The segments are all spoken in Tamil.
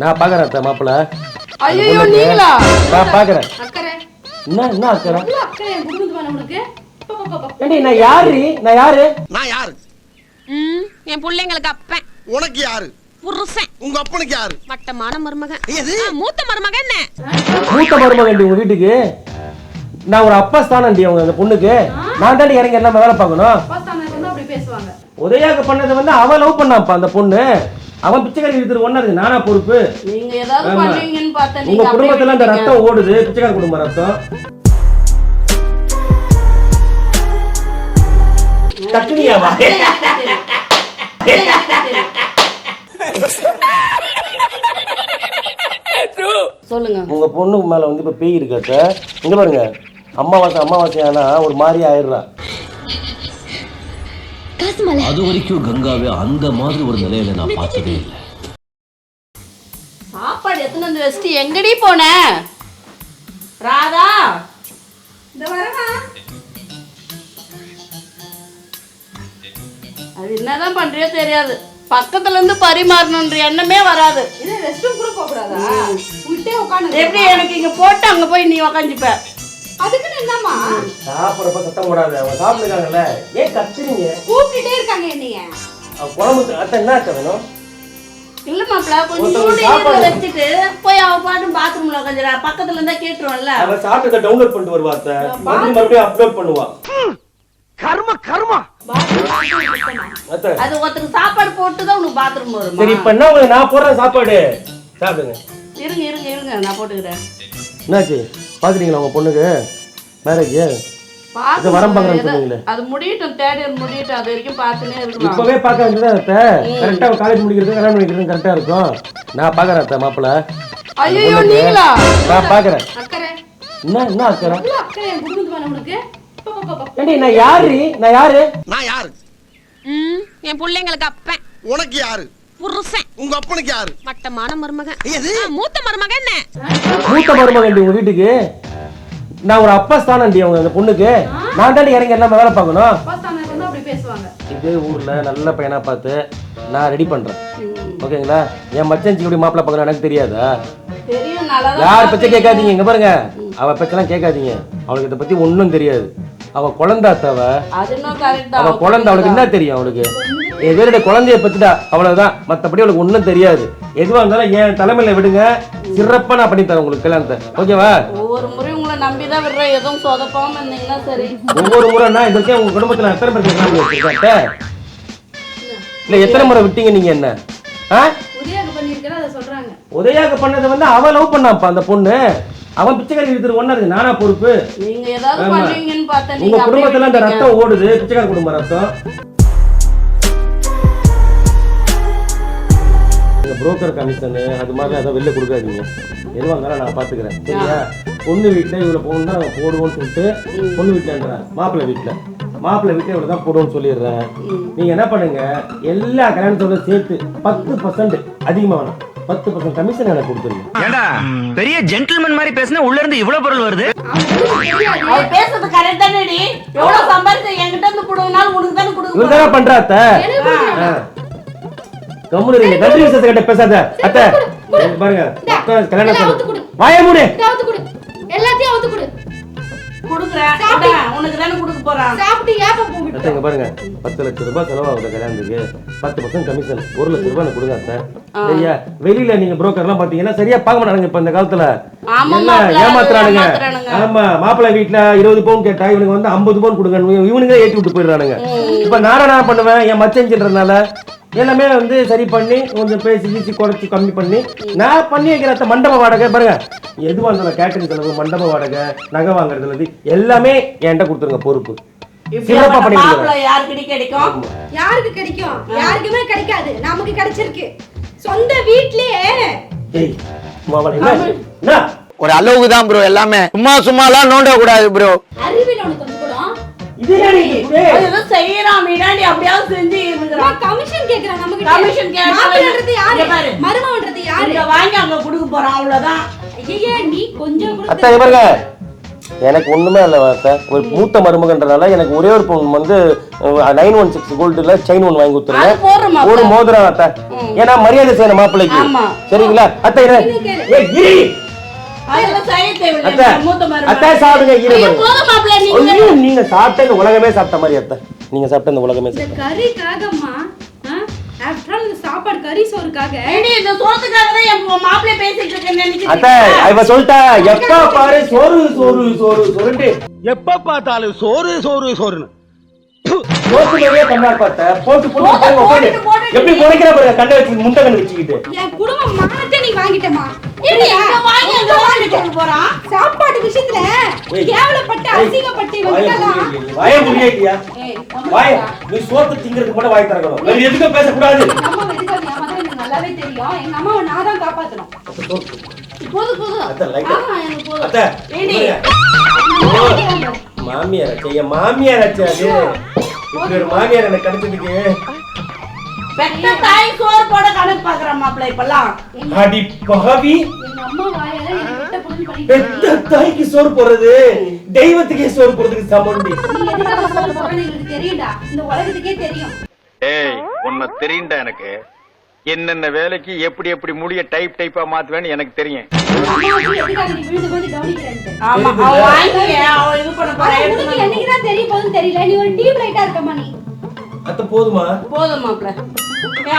நான் பாக்குறேன் அத்தை மாப்பிள்ள. ஐயோ நீங்களா? நான் பாக்குறேன். அக்கறை என்ன அக்கறை? அக்கறை குடும்பத்து மேல உனக்கு. ஏண்டி நான் யாரு? நான் யாரு? என் பிள்ளைங்களுக்கு அப்பன். உனக்கு யாரு? புருஷன். உங்க அப்பனுக்கு யாரு? வட்டமான மருமகன். எது? மூத்த மருமகன் என்ன? மூத்த மருமகன் உங்க வீட்டுக்கு. நான் ஒரு அப்பா ஸ்தானம்டி அவங்க அந்த பொண்ணுக்கு. நான் தாண்டி இறங்கி எல்லாம் வேலை பார்க்கணும். அப்பா ஸ்தானத்துல அப்படி பேசுவாங்க. உதயாக்கு பண்ணது வந்து அவ லவ் பண்ணாப்பா அந்த பொண்ணு. அவன் பிச்சைக்காரி இருக்கிற ஒண்ணு அதுக்கு நானா பொறுப்பு? நீங்க ஏதாவது பண்ணுவீங்கன்னு பார்த்தா உங்க குடும்பத்துல அந்த ரத்தம் ஓடுது, பிச்சைக்கார குடும்ப ரத்தம். டக்குனியாவா? சொல்லுங்க. உங்க பொண்ணு மேல வந்து இப்ப பேய் இருக்க. இங்க பாருங்க, அமாவாசை ஆனா ஒரு மாதிரி ஆயிடுறா. அது வரைக்கும் கங்காவே அந்த மாதிரி ஒரு நிலையில நான் பார்த்ததே இல்லை. சாப்பாடு எத்தனை வந்து வச்சுட்டு எங்கடி போன ராதா? இந்த வரமா. அது என்னதான் பண்றியோ தெரியாது. பக்கத்துல இருந்து பரிமாறணும்ன்ற எண்ணமே வராது. இது ரெஸ்ட் ரூம் கூட போக கூடாதா? உள்டே உட்கார்ந்து எப்படி எனக்கு இங்க போட்டு அங்க போய் நீ உட்கார்ந்துப்ப. அதுக்கு என்னம்மா சாப்பிடறப்ப சத்தம் போடாத. அவங்க சாப்பிட்டுருக்காங்கல்ல, ஏன் கத்துறீங்க? கூப்பிட்டுட்டே இருக்காங்க என்னைய. குழம்பு அத்தை என்ன ஆச்சு வேணும்? இல்ல மாப்ள கொஞ்சம் வச்சுட்டு போய் அவ பாட்டு பாத்ரூம்ல உட்காந்துடா. பக்கத்துல இருந்தா கேட்டுருவான்ல. அவ சாப்பிட்டு டவுன்லோட் பண்ணிட்டு வருவா அத்தை. மறுபடியும் அப்லோட் பண்ணுவா. கர்மா அத்தை அது ஒருத்தருக்கு சாப்பாடு போட்டு தான் உனக்கு பாத்ரூம் வரும். சரி இப்ப என்ன உங்களுக்கு நான் போடுற சாப்பாடு சாப்பிடுங்க. இருங்க நான் போட்டுக்கிறேன். என்னாச்சு பாத்துட்டீங்களா உங்க பொண்ணுக்கு மேரேஜ்? அது வரம் பாக்குறேன்னு சொன்னீங்களே, அது முடியட்டும். தேர்ட் இயர் முடியட்டும். அது வரைக்கும் பார்த்துனே இருக்கலாம். இப்பவே பார்க்க வேண்டியதா அத்தை? கரெக்டா காலேஜ் முடிக்கிறது கல்யாணம் பண்ணிக்கிறது கரெக்டா இருக்கும். நான் பாக்குறேன் அத்தை மாப்பிள்ள. ஐயோ நீங்களா? நான் பாக்குறேன். அக்கறை என்ன அக்கறை? அக்கறை குடும்பத்து மேல உனக்கு. ஏண்டி நான் யாரு? நான் யாரு? என் பிள்ளைங்களுக்கு அப்பன். உனக்கு யாரு? புருஷன். உங்க அப்பனுக்கு யாரு? வட்டமான மருமகன். எது? மூத்த மருமகன் என்ன? மூத்த மருமகன் உங்க வீட்டுக்கு. நான் ஒரு அப்பா ஸ்தானம்டி அவங்க அந்த பொண்ணுக்கு. நான் தாண்டி இறங்கி எல்லாம் வேலை பார்க்கணும். அப்பா ஸ்தானத்துல அப்படி பேசுவாங்க. இதே ஊர்ல நல்ல பையனா பார்த்து நான் ரெடி பண்றேன். ஓகேங்களா? என் மச்சன்ச்சி எப்படி மாப்பிள்ள பார்க்கணும் எனக்கு தெரியாதா? தெரியும். நல்லா யார் பேச்ச கேட்காதீங்க. இங்க பாருங்க, அவ பேச்செல்லாம் கேட்காதீங்க. அவளுக்கு இதை பத்தி ஒன்றும் தெரியாது. அவ குழந்தாத்தவ. அது இன்னும் கரெக்ட் அவ தான். குழந்தை, அவளுக்கு என்ன தெரியும்? அவளுக்கு எதிரோட குழந்தைய பத்திட்டா அவ்வளவுதான். மற்றபடி அவளுக்கு ஒன்றும் தெரியாது. எதுவா இருந்தாலும் என் தலைமையில விடுங்க, சிறப்பா நான் பண்ணி தரேன் உங்களுக்கு கல்யாணத்தை. ஓகேவா? ஒவ்வொரு முறையும் உங்களை நம்பிதான் விடுறேன். எதுவும் சொதப்பாம இருந்தீங்கன்னா சரி. ஒவ்வொரு முறைன்னா இதுக்கே உங்க குடும்பத்துல எத்தனை பேருக்கு கல்யாணம் வச்சிருக்காட்ட? இல்ல எத்தனை முறை விட்டீங்க நீங்க? என்ன உதயாக்கு பண்ணிருக்கேன் அதை சொல்றாங்க. உதயாக்கு பண்ணது வந்து அவ லவ் பண்ணாப்பா அந்த பொண்ணு. அவன் பிச்சைக்காரி இருக்கிற ஒண்ணு அதுக்கு நானா பொறுப்பு? நீங்க ஏதாவது பண்ணுவீங்கன்னு பார்த்தா உங்க குடும்பத்துல அந்த ரத்தம் ஓடுது, பிச்சைக்கார குடும்ப ரத்தம். புரோக்கர் கமிஷன் அது மாதிரி அதை வெளில கொடுக்காதீங்க. எதுவாக இருந்தாலும் நான் பாத்துக்கிறேன். சரியா? பொண்ணு வீட்டுல இவ்வளவு போகணும் தான் நாங்கள் போடுவோம்னு சொல்லிட்டு பொண்ணு வீட்டுல மாப்பிள்ளை வீட்டுல இவ்வளவு தான் போடுவோம்னு சொல்லிடுறேன். நீங்க என்ன பண்ணுங்க, எல்லா கல்யாணத்தோட சேர்த்து 10% அதிகமா வேணும், 10% கமிஷன் எனக்கு கொடுத்துருங்க. ஏண்டா பெரிய ஜென்டில்மேன் மாதிரி பேசினா உள்ள இருந்து இவ்வளவு பொருள் வருது? அவ பேசுறது கரெக்ட் தானேடி? எவ்வளவு சம்பாதிச்சு என்கிட்ட இருந்து புடுங்கனாலும் உனக்கு தானே கொடுக்க. இவங்க தானே பண்றா அத்தை. கம்முனு இருங்க. நன்றி விஷயத்தை கிட்ட பேசாத அத்தை. பாருங்க கல்யாணம் வாய மூடு. எல்லாத்தையும் அவுத்து கொடு. குடுக்குறேன். உனக்கு தானே கொடுக்க போறான். சாப்பிட்டு ஏப்ப போடு. அத்தை இங்க பாருங்க, 10 லட்சம் ரூபாய் செலவாகுது கல்யாணத்துக்கு. 10% கமிஷன் 1 லட்சம் ரூபாய் கொடுங்க அத்தை. சரியா? வெளியில நீங்க புரோக்கர் எல்லாம் பாத்தீங்கன்னா சரியா பார்க்க மாட்டாங்க. இப்ப இந்த காலத்துல ஏமாத்துறானுங்க. ஆமா, மாப்பிள்ளை வீட்டுல 20 பவுன் கேட்டா இவனுக்கு வந்து 50 பவுன் கொடுங்க, இவனுங்க ஏற்றி விட்டு போயிடுறானுங்க. இப்ப நானும் என்ன பண்ணுவேன், என் மச்சன்றதுனால எல்லாமே வந்து சரி பண்ணி கொஞ்சம் பேசி கீசி குறைச்சி கம்மி பண்ணி நான் பண்ணி வைக்கிற மண்டப வாடகை பாருங்க. எதுவாக இருந்தாலும் கேட்டரிங் செலவு, மண்டப வாடகை, நகை வாங்குறதுல எல்லாமே என்கிட்ட கொடுத்துருங்க பொறுப்பு. சிறப்பா பண்ணி யாருக்கு கிடைக்கும்? யாருக்கு கிடைக்கும்? யாருக்குமே கிடைக்காது. நமக்கு கிடைச்சிருக்கு சொந்த வீட்லயே. ஒரு அளவுக்கு தான் ப்ரோ எல்லாமே. சும்மாலாம் நோண்ட கூடாது ப்ரோ. அறிவில் உனக்கு வந்துடும். இது ஏதோ செய்யறான் மீடாண்டி அப்படியாவது செஞ்சு இருக்கறான். கமிஷன் கேக்குறான் நமக்கு. கமிஷன் கேக்குறது யாரு? மருமகன்றது யாரு? இங்க வாங்கி அங்க கொடுக்க போறான் அவ்வளவுதான். ஐயே நீ கொஞ்சம் கூட. அத்தை பாருங்க, எனக்கு ஒண்ணுமே இல்லை அத்தை. ஒரு மூத்த மருமகன்றனால எனக்கு ஒரே ஒரு பொண்ணு வந்து 916 கோல்டுல செயின் ஒன்று வாங்கி கொடுத்துருங்க, அது போடுறோம் மாப்ள. ஒரு மோதிரம் அத்தை. ஏன்னா மரியாதை செய்யணும் மாப்பிள்ளைக்கு. ஆமா. சரிங்களா அத்தை? அதெல்லாம் செய்ய தேவையில்லை. அத்தை மூத்த மருமகன். அத்தை சாப்பிடுங்க. ஐயோ, போதும் மாப்ள, நீங்க ஐயோ, நீங்க சாப்பிட்ட இந்த உலகமே சாப்பிட்ட மாதிரி அத்தை. நீங்க சாப்பிட்ட இந்த உலகமே இந்த சாப்பிட்ட. கறிக்காகம்மா ஆஃப்டர் ஆல் இந்த சாப்பாடு கறி சோறுக்காக ஏண்டி, இந்த சோத்துக்காக தான் என் மாப்பிள்ளை பேசிட்டு இருக்கேன்னு அத்தை நினைச்சிட்டு இவ சொல்லிட்டா எப்ப பாரு சோறு சோறு சோறு சொல்லிட்டு எப்ப பார்த்தாலும் சோறு சோறு சோறுன்னு சோத்து நிறைய கண்ணார் பார்த்த போட்டு போட்டு பாருங்க, உட்காரு. எப்படி குறைக்கிற பாருங்க, கண்ணை வச்சு முண்டை கண்ணு வச்சுக்கிட்டு. என் குடும்ப மானத்தை நீ வாங்கிட்டமா ஏண்டி, இங்க வாங்கி அங்க வாங்கிட்டு வந்து போறான். சாப்பாடு விஷயத்துல கேவலப்பட்டு அசிங்கப்பட்டு இவங்கெல்லாம் வாய முடியாட்டியா? ஏய் வாய நீ சோத்து திங்கிறதுக்கு மட்டும் வாய் திறக்கணும், வேற எதுக்கும் பேசக்கூடாது. நம்ம வெதுக்காது ஏமாதான் எனக்கு நல்லாவே தெரியும். எங்க அம்மாவை நான் தான் காப்பாத்தணும். போதும் அத்தை லைட்டா ஆமா, எனக்கு போதும். அத்தை ஏண்டி, மாமியார் அச்சா, என் மாமியார் அச்சா அது. இப்படி ஒரு மாமியார் எனக்கு கிடைச்சதுக்கு பெத்த தாய் சோறு போட கணக்கு பாக்குறான் மாப்பிள்ளை இப்பெல்லாம். அடி பாவி. எங்க அம்மா வாயால எனக்கு விட்ட பொண்ணு பண்ணிட்டு பெத்த தாய்க்கு சோறு போடுறது தெய்வத்துக்கே சோறு போடுறதுக்கு சமம். நீ எதுக்காக சோறு போடுறேன்னு எங்களுக்கு தெரியும்டா. இந்த உலகத்துக்கே தெரியும். ஏய் உன்னை தெரியும்டா எனக்கு. என்னென்ன வேலைக்கு எப்படி எப்படி முடிய டைப்பா மாத்துவேன்னு எனக்கு தெரியும். அம்மாவுக்கு எதுக்காக நீ விழுந்து போது கவனிக்கிறேன்ட்டு. ஆமா, அவன் வாங்கி அவன் இது பண்ண போறான். ஆனா எடுத்து உனக்கு என்னைக்குதான் தெரிய போகுதுன்னு தெரியல. நீ ஒரு டீப் லைட்டா இருக்கமா நீ. அத்தை போதுமா? போதும் மாப்பிள்ள.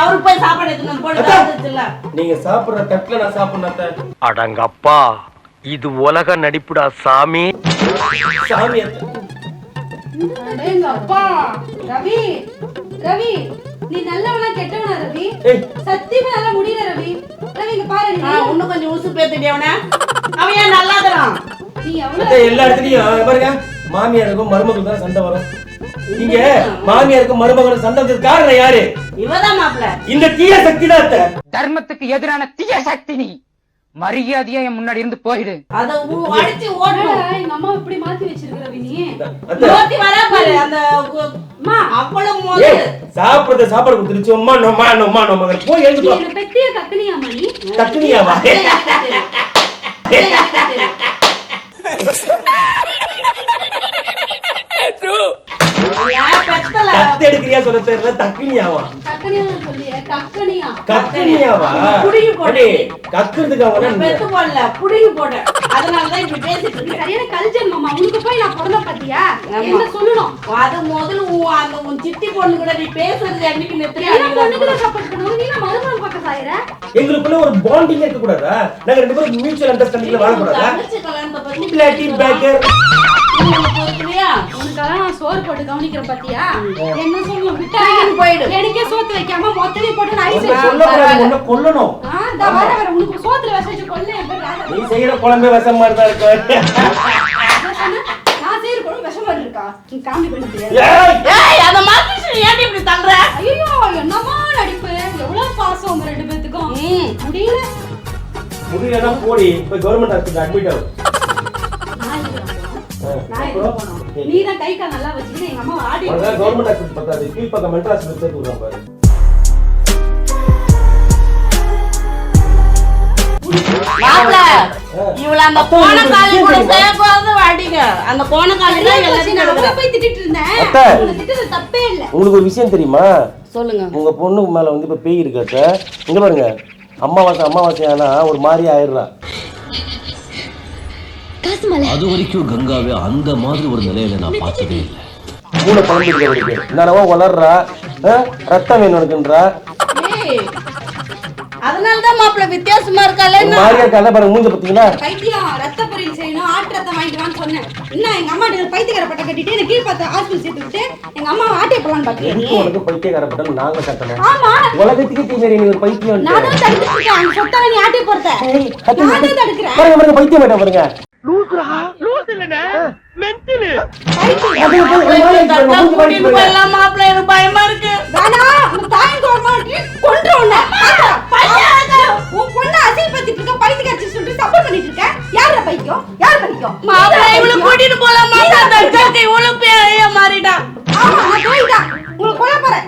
அவருக்கு போய் சாப்பாடு எடுத்துன்னு போட்டு தந்துச்சுல்ல. நீங்க சாப்பிடுற தட்டுல நான் சாப்பிடணும். அடங்கப்பா, இது உலக நடிப்புடா சாமி. சாமி அத்தை. எங்க அப்பா ரவி ரவி நீ நல்லவனா கெட்டவனா ரவி? ஏய். சத்தியமா நல்லா முடியல ரவி. ரவி இங்க பாரு நீ. இன்னும் கொஞ்சம் உசு பேத்துட்டே அவன. அவன் ஏன் நல்லாதறான்? நீ எவ்வளவு அத்தை எல்லா இடத்துலயும் பாருங்க, மாமியாருக்கும் மருமகளுக்கும் தான் சண்டை வரும். இங்க மாமியாருக்கும் மருமகளுக்கும் சண்டை வந்ததுக்கு காரணம் யாரு? இவதான் மாப்பிள்ள. இந்த தீய சக்தி தான் அத்தை. தர்மத்துக்கு எதிரான தீய சக்தி நீ. மரியாதையா என் முன்னாடி இருந்து போயிடு. அத அடிச்சு ஓடணும். என்னடா எங்க அம்மா இப்படி மாத்தி வச்சிருக்க ரவி நீ? அத்தை ஓட்டி வரா பாரு அந்த அம்மா அவ்வளவு மோது. ஏய், சாப்பிடுறத சாப்பாடு கொடுத்துருச்சு. அம்மா நோமா நோமா நோமா போய் எழுந்து போ. நீ என்ன பெத்திய கக்கனியாமா நீ? தக்குனியாவா? கத்து எடுக்கிறியா சொல்ல தெரியல. தக்குனியாவா? கக்கனியா சொல்லியே கக்கனியா. கக்குனியாவா? புடுங்கி போடு. கக்குறதுக்கு அவங்க பெத்து போடல, புடுங்கி போட. அதனாலதான் இப்படி பேசிட்டு நீ இருக்க. சரியான கல்ஜன் மாமா. உனக்கு போய் நான் பிறந்த பாத்தியா? என்ன சொல்லணும்? அது முதல்ல உன் சித்தி பொண்ணு கூட நீ பேசுறது அன்னைக்கு என்ன பொண்ணுக்கு தான் சப்போர்ட் பண்ணுவோம். நீ நான் மருமகன் பக்கம் சாயிர. எங்களுக்குள்ள ஒரு பாண்டிங் இருக்க கூடாதா? நாங்க ரெண்டு பேரும் மியூச்சுவல் அண்டர்ஸ்டாண்டிங்ல வாழ கூடாதா? பிளாட்டி பேக்கர் உனக்கெல்லாம் நான் சோறு போட்டு கவனிக்கிறேன் பாத்தியா? என்ன சொல்லணும்? விட்டா போயிடு. எனக்கே சோத்து வைக்காம மொத்தமே போட்டு நான் ஐஸ் சொல்ல கூடாது, உன்னை கொல்லணும். வர உனக்கு சோத்துல வச்சு கொல்ல என் பேர் ராதா. நீ செய்யற குழம்பே விஷம் மாதிரி தான் இருக்கு. நான் செய்யற குழம்பு விஷம் மாதிரி இருக்கா? நீ காமெடி பண்ணிட்டியா? ஏய், ஏய், அத மாத்திட்டு ஏன் இப்படி தள்ளுற? ஐயோ என்னமா நடிப்பு. எவ்வளவு பாசம் உங்க ரெண்டு பேத்துக்கும். முடியல. முடியலன்னா போடி, போய் கவர்மெண்ட் ஹாஸ்பிட்டல் அட்மிட் ஆகும். நான் எங்க போனோம்? நீதான் கை கால் நல்லா வச்சுக்கிட்டு எங்க அம்மா ஆடி கவர்மெண்ட் ஹாஸ்பிட்டல் பத்தாது, கீழ்பக்கம் மெட்ராஸ் ஹாஸ்பிட்டல் சேர்த்து விடுறான் பாரு. மாப்ள, இவள அந்த கோணக்காலி கூட சேர்க்காத அடிங்க. அந்த கோணக்காலி தான் எல்லாத்தையும் நான் நடக்குது. போய் திட்டிட்டு இருந்தேன். அத்தை. உன்னை திட்டுறது தப்பே இல்ல. உங்களுக்கு ஒரு விஷயம் தெரியுமா? சொல்லுங்க. உங்க பொண்ணுக்கு மேல வந்து இப்ப பேய் இருக்கு அத்தை. இங்க பாருங்க, அமாவாசை ஆனா ஒரு மாதிரி ஆயிடுறா. அது வரைக்கும் கங்காவே அந்த மாதிரி ஒரு நிலையில நான் பார்த்ததே இல்லை. மூளை குழம்பு இருக்கு. என்னவோ வளர்றா, ரத்தம் வேணும் எனக்குன்றா. ஏய், அதனாலதான் மாப்பிள்ள வித்தியாசமா இருக்கால. ஒரு மாதிரியா இருக்கா பாருங்க, மூஞ்ச பாத்தீங்களா? பைத்தியம் ரத்த பொரியல் செய்யணும், ஆட்டு ரத்தம் வாங்கிட்டு வான்னு சொன்னேன். என்ன எங்க அம்மா பைத்தியக்கார பட்டம் கட்டிட்டு என்ன கீழ் பார்த்து ஹாஸ்பிட்டல் சேர்த்து விட்டு எங்க அம்மா ஆட்டை போலான்னு பாத்தியா நீ? எதுக்கு உனக்கு பைத்தியக்காரப்பட்டல் நாங்க கட்டணும்? ஆமா, உலகத்துக்கு தெரியும் நீ ஒரு பைத்தியம். நான் தான் தடுத்துட்டு இருக்கேன். அந்த சொத்தால நீ ஆட்டை போறத நான் தான் தடுக்கிறேன். பாருங்க பாருங்க, பைத்தியம் வேண்டாம் பாருங்க. மாப்பிள்ள எனக்கு பயமா இருக்கு. வேணாம், உன் தாயின் கோவமாட்டி கொன்று உன்னை. உன் பொண்ணை அசிங்கப்படுத்திட்டு இருக்க, பைத்தியக்காரச்சி சொல்லிட்டு சப்போர்ட் பண்ணிட்டு இருக்க. யாரா பைத்தியம்? யார் பைத்தியம்? மாப்பிள்ள இவளை கூட்டிட்டு போலாம். மாப்பிள்ள தடுக்க இவ்வளவு பேரைய மாறிட்டா. ஆமா, நான் போயிட்டேன். உங்களை கொல்ல போறேன்.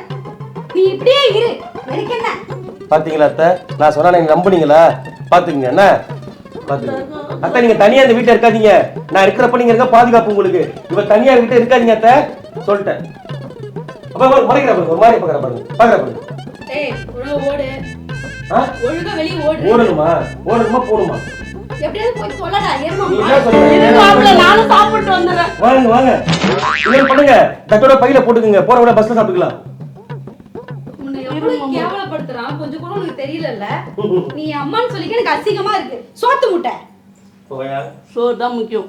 நீ இப்படியே இரு. எனக்கு என்ன? பாத்தீங்களா அத்தை, நான் சொன்னா நீங்க நம்புனீங்களா? பாத்துக்கங்க என்ன பாத்துக்கங்க. அத்தை நீங்க தனியா இந்த வீட்டுல இருக்காதீங்க. நான் இருக்கிறப்ப நீங்க இருக்க பாதுகாப்பு உங்களுக்கு. இவ தனியா வீட்டுல இருக்காதீங்க அத்தை. சொல்லிட்டேன். அப்ப மறைக்கிற பாருங்க. ஒரு மாதிரி பாக்குற பாருங்க. பாக்குற பாருங்க. ஏய் ஒழுங்கா ஓடு. ஒழுங்கா வெளிய ஓடு. ஓடணுமா? ஓடணுமா போணுமா? எப்படியாவது போய் சொல்லடா ஏறுமா. நீ என்ன சொல்றீங்க? மாப்பிள்ள நானும் சாப்பிட்டு வந்துடுறேன். வாங்க வாங்க. என்ன பண்ணுங்க? தட்டோட பையில போட்டுக்கங்க. போற வர பஸ்ல சாப்பிட்டுக்கலாம். உன்னை எவ்வளவு கேவலப்படுத்துறான் கொஞ்சம் கூட உனக்கு தெரியலல்ல. நீ அம்மான்னு சொல்லிக்க எனக்கு அசிங்கமா இருக்கு. சோத்து முட்டை. போயா. சோறு தான் முக்கியம்.